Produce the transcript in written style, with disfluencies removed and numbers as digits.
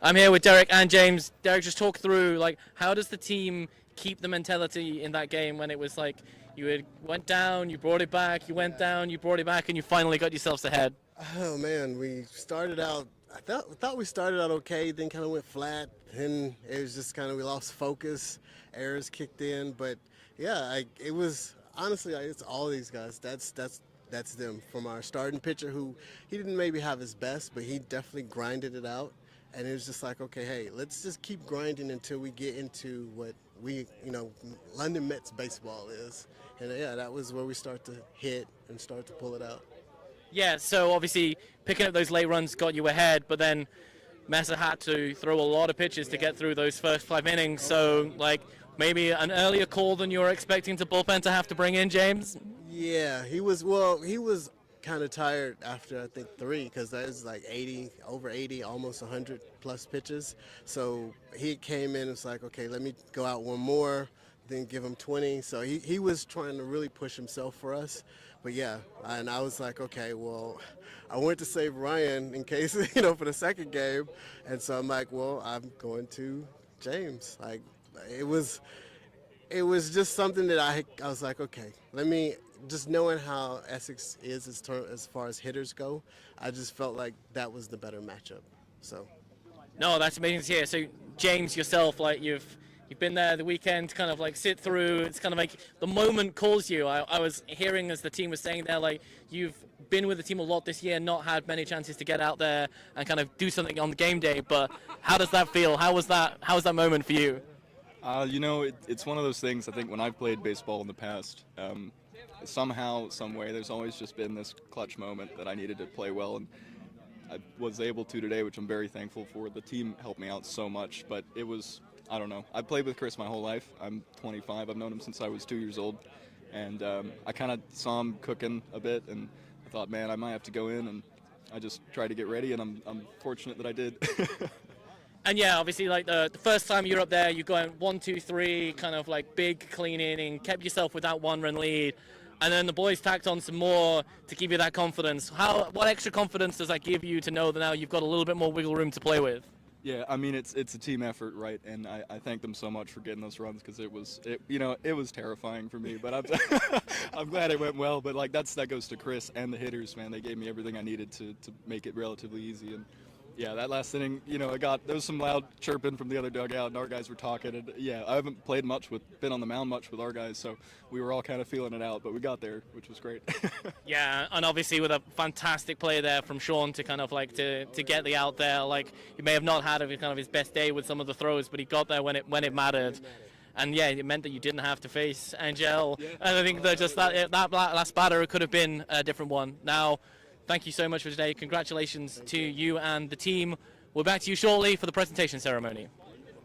I'm here with Derrick and James. Derrick, just talk through, like, how does the team keep the mentality in that game when it was like went down, you brought it back, you went down, you brought it back, and you finally got yourselves ahead? Oh man, we started out. I thought we started out okay, then kind of went flat. Then it was just kind of we lost focus, errors kicked in. But yeah, it was honestly it's all these guys. That's them. From our starting pitcher, who he didn't maybe have his best, but he definitely grinded it out. And it was just like, okay, hey, let's just keep grinding until we get into what London Mets baseball is. And yeah, that was where we start to hit and start to pull it out. Yeah, so obviously picking up those late runs got you ahead, but then Mesa had to throw a lot of pitches to get through those first 5 innings. So, like, maybe an earlier call than you were expecting to bullpen to have to bring in, James? Yeah, he was kind of tired after I think 3 because that was like 80, over 80, almost 100 plus pitches. So he came in and was like, okay, let me go out one more, then give him 20. So he was trying to really push himself for us. But yeah, and I was like, okay, well, I wanted to save Ryan in case, for the second game. And so I'm like, well, I'm going to James. Like, it was just something that I was like, okay, let me, just knowing how Essex is as far as hitters go, I just felt like that was the better matchup. So. No, that's amazing to hear. So, James, yourself, like, you've been there the weekend, kind of like sit through. It's kind of like the moment calls you. I was hearing as the team was saying there, like, you've been with the team a lot this year, not had many chances to get out there and kind of do something on the game day. But how does that feel? How was that moment for you? It's one of those things. I think when I've played baseball in the past, somehow, some way, there's always just been this clutch moment that I needed to play well, and I was able to today, which I'm very thankful for. The team helped me out so much, but it was, I don't know. I've played with Chris my whole life. I'm 25. I've known him since I was 2 years old, and I kind of saw him cooking a bit, and I thought, man, I might have to go in, and I just tried to get ready, and I'm fortunate that I did. And yeah, obviously, like the first time you're up there, you're going 1, 2, 3, kind of like big clean inning, kept yourself with that 1-run lead, and then the boys tacked on some more to give you that confidence. What extra confidence does that give you to know that now you've got a little bit more wiggle room to play with? Yeah, I mean it's a team effort, right? And I thank them so much for getting those runs because it was terrifying for me, but I'm glad it went well. But like that goes to Chris and the hitters, man. They gave me everything I needed to make it relatively easy. And yeah, that last inning, there was some loud chirping from the other dugout, and our guys were talking. And yeah, I haven't been on the mound much with our guys, so we were all kind of feeling it out, but we got there, which was great. Yeah, and obviously with a fantastic play there from Sean to kind of like to get the out there. Like, he may have not had kind of his best day with some of the throws, but he got there when it mattered. And yeah, it meant that you didn't have to face Angel. Yeah. And I think that just that last batter could have been a different one. Now, thank you so much for today. Congratulations to you and the team. We're back to you shortly for the presentation ceremony.